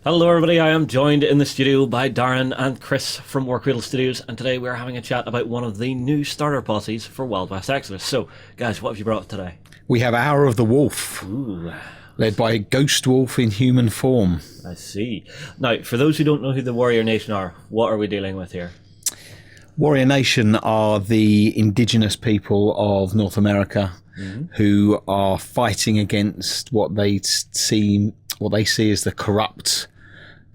Hello everybody, I am joined in the studio by Darren and Chris from Warcradle Studios, and today we're having a chat about one of the new starter posses for Wild West Exodus. So, guys, what have you brought today? We have Hour of the Wolf, led by Ghost Wolf in human form. I see. Now, for those who don't know who the Warrior Nation are, what are we dealing with here? Warrior Nation are the indigenous people of North America who are fighting against what they see as the corrupt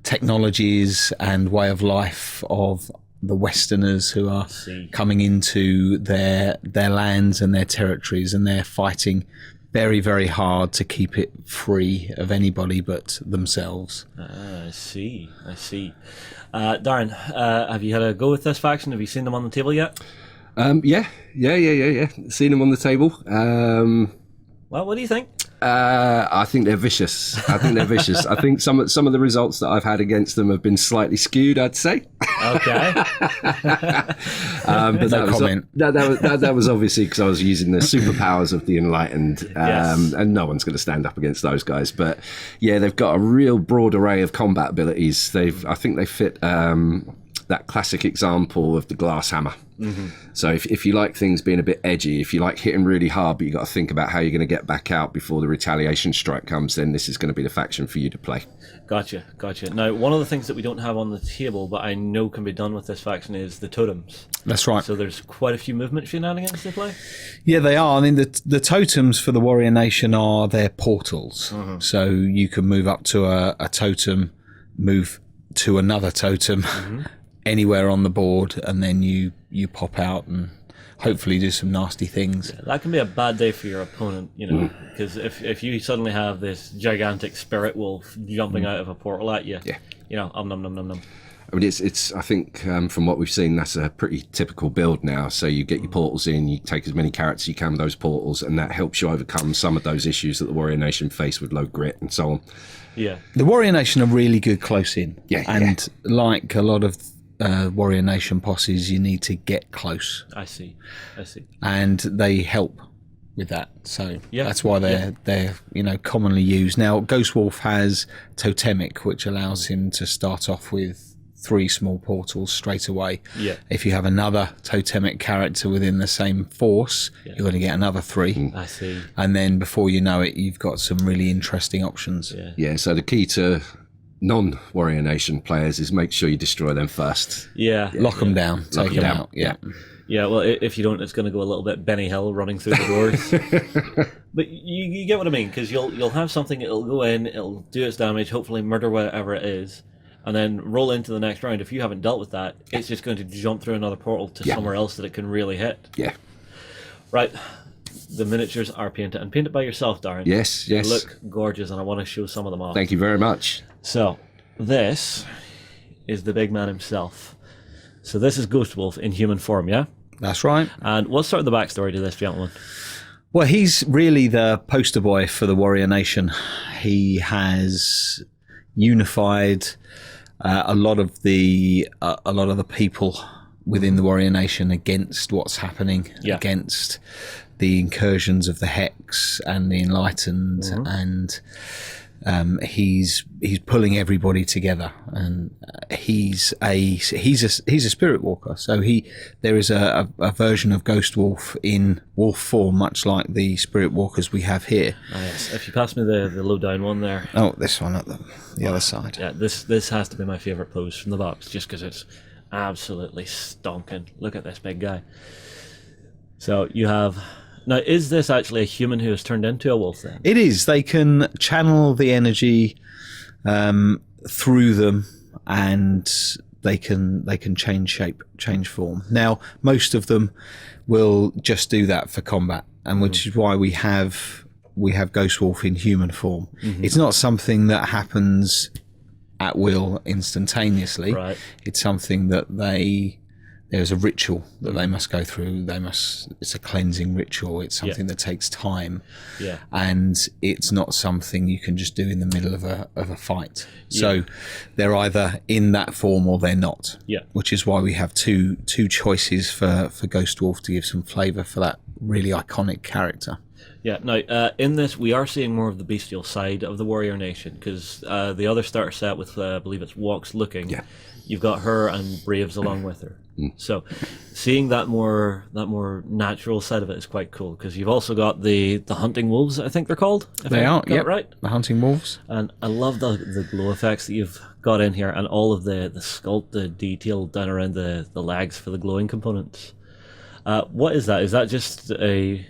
technologies and way of life of the Westerners who are coming into their lands and their territories, and they're fighting very, very hard to keep it free of anybody but themselves. I see. Darren, have you had a go with this faction? Have you seen them on the table yet? Yeah. Seen them on the table. Well, what do you think? I think they're vicious. I think some of the results that I've had against them have been slightly skewed, I'd say. Okay. But No comment. That was obviously because I was using the superpowers of the Enlightened, Yes. and no one's going to stand up against those guys. But yeah, they've got a real broad array of combat abilities. I think they fit that classic example of the glass hammer. So if you like things being a bit edgy, if you like hitting really hard, but you've got to think about how you're going to get back out before the retaliation strike comes, then this is going to be the faction for you to play. Gotcha. Now, one of the things that we don't have on the table, but I know can be done with this faction, is the totems. That's right. So there's quite a few movement shenanigans they play. Yeah, they are. I mean, the totems for the Warrior Nation are their portals. So you can move up to a totem, move to another totem, anywhere on the board, and then you pop out and hopefully do some nasty things. Yeah, that can be a bad day for your opponent, because if you suddenly have this gigantic spirit wolf jumping out of a portal at you, nom. I mean, it's. I think from what we've seen, that's a pretty typical build now. So you get your portals in, you take as many carrots as you can with those portals, and that helps you overcome some of those issues that the Warrior Nation face with low grit and so on. Yeah, The Warrior Nation are really good close in. Yeah. Like a lot of Warrior Nation posses, you need to get close. I see. And they help with that. So Yeah. that's why they're commonly used. Now, Ghost Wolf has Totemic, which allows him to start off with 3 small portals straight away. Yeah. If you have another Totemic character within the same force, you're going to get another 3. I see. And then before you know it, you've got some really interesting options. Yeah. So the key to non-Warrior Nation players is make sure you destroy them first. Yeah. Lock them down, take them out. Yeah. Yeah, well, if you don't, it's going to go a little bit Benny Hill running through the doors. But you get what I mean, because you'll have something, it'll go in, it'll do its damage, hopefully murder whatever it is, and then roll into the next round. If you haven't dealt with that, it's just going to jump through another portal to somewhere else that it can really hit. Yeah. Right. The miniatures are painted, and painted by yourself, Darren. Yes. They look gorgeous, and I want to show some of them off. Thank you very much. So, this is the big man himself. So this is Ghost Wolf in human form, yeah? That's right. And what's sort of the backstory to this gentleman? Well, he's really the poster boy for the Warrior Nation. He has unified a lot of the people within the Warrior Nation against what's happening, against the incursions of the Hex and the Enlightened, and he's pulling everybody together, and he's a spirit walker. So there is a version of Ghost Wolf in wolf form, much like the spirit walkers we have here. Oh, yes. If you pass me the low down one there. Oh, this one at the other side. Yeah, this has to be my favourite pose from the box, just because it's absolutely stonking. Look at this big guy. So you have... Now, is this actually a human who has turned into a wolf then? It is. They can channel the energy through them, and they can change shape, change form. Now, most of them will just do that for combat, and which is why we have Ghost Wolf in human form. It's not something that happens at will instantaneously. Right. It's something that there's a ritual that they must go through. It's a cleansing ritual. It's something that takes time. Yeah. And it's not something you can just do in the middle of a fight. So they're either in that form or they're not. Yeah. Which is why we have two choices for Ghost Wolf to give some flavour for that really iconic character. Yeah, now, in this, we are seeing more of the bestial side of the warrior nation, because the other starter set with, I believe it's Walks Looking, you've got her and Braves along with her. So seeing that more natural side of it is quite cool, because you've also got the hunting wolves, I think they're called. They are, yeah, right. The hunting wolves. And I love the glow effects that you've got in here, and all of the sculpted detail down around the legs for the glowing components. What is that? Is that just an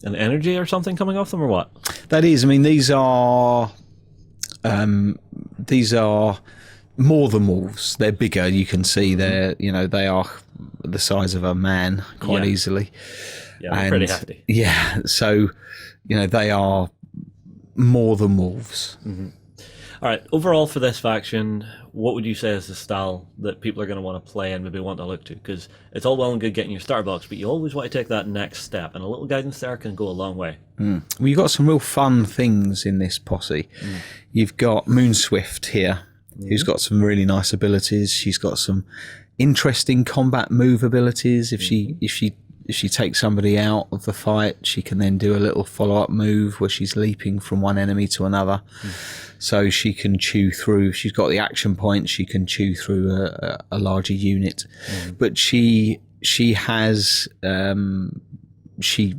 energy or something coming off them, or what? That is. I mean, these are more than wolves. They're bigger. You can see they are the size of a man quite easily. Yeah, they're pretty hefty. Yeah, so they are more than wolves. Mm-hmm. All right. Overall, for this faction, what would you say is the style that people are going to want to play and maybe want to look to? Because it's all well and good getting your starter box, but you always want to take that next step, and a little guidance there can go a long way. Well, you've got some real fun things in this posse. You've got Moonswift here, who's got some really nice abilities. She's got some interesting combat move abilities. If she takes somebody out of the fight, she can then do a little follow-up move where she's leaping from one enemy to another. So she can chew through. She's got the action point. She can chew through a larger unit, but she has she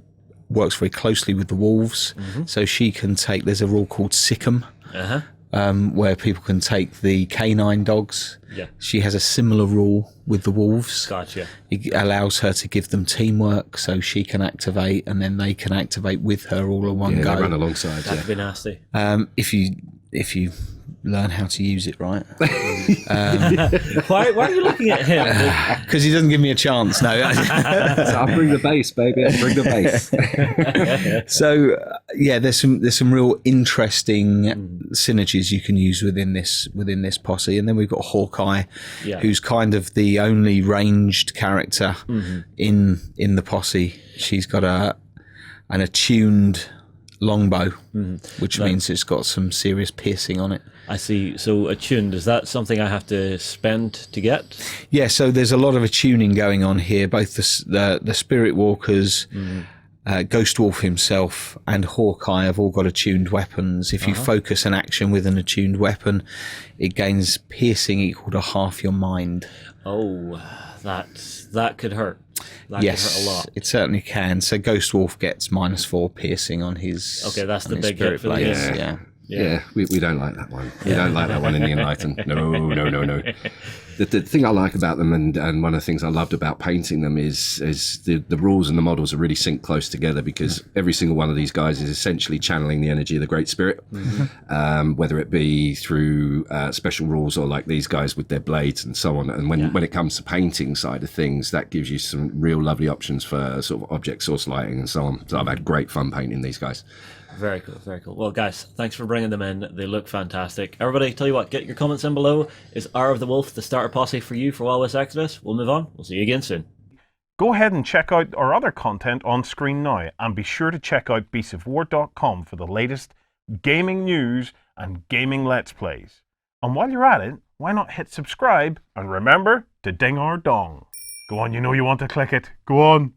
works very closely with the wolves. So she can take. There's a rule called Sick'em. Where people can take the canine dogs. Yeah. She has a similar rule with the wolves. Gotcha. It allows her to give them teamwork, so she can activate and then they can activate with her all in one go. They run alongside. That'd be nasty. If you learn how to use it right. Why are you looking at him? Because he doesn't give me a chance. No. So I'll bring the base, baby. I'll bring the base. So there's some real interesting synergies you can use within this posse, and then we've got Hawkeye, who's kind of the only ranged character in the posse. She's got an attuned longbow, which means it's got some serious piercing on it. I see. So attuned, is that something I have to spend to get? Yeah, so there's a lot of attuning going on here. Both the Spirit Walkers, Ghost Wolf himself, and Hawkeye have all got attuned weapons. If you focus an action with an attuned weapon, it gains piercing equal to half your mind. Oh, that could hurt. That yes, could hurt a lot. It certainly can. So Ghost Wolf gets -4 piercing on his. Okay, that's the big hit for the Yeah, we don't like that one. We don't like that one in the Enlightened. No. The thing I like about them, and one of the things I loved about painting them is the rules and the models are really synced close together, because every single one of these guys is essentially channeling the energy of the Great Spirit, whether it be through special rules or like these guys with their blades and so on. And when it comes to painting side of things, that gives you some real lovely options for sort of object source lighting and so on. So I've had great fun painting these guys. Very cool, very cool. Well, guys, thanks for bringing them in. They look fantastic. Everybody, tell you what, get your comments in below. Is Hour of the Wolf the starter posse for you for Wild West Exodus? We'll move on. We'll see you again soon. Go ahead and check out our other content on screen now, and be sure to check out beastsofwar.com for the latest gaming news and gaming Let's Plays. And while you're at it, why not hit subscribe, and remember to ding our dong. Go on, you know you want to click it. Go on.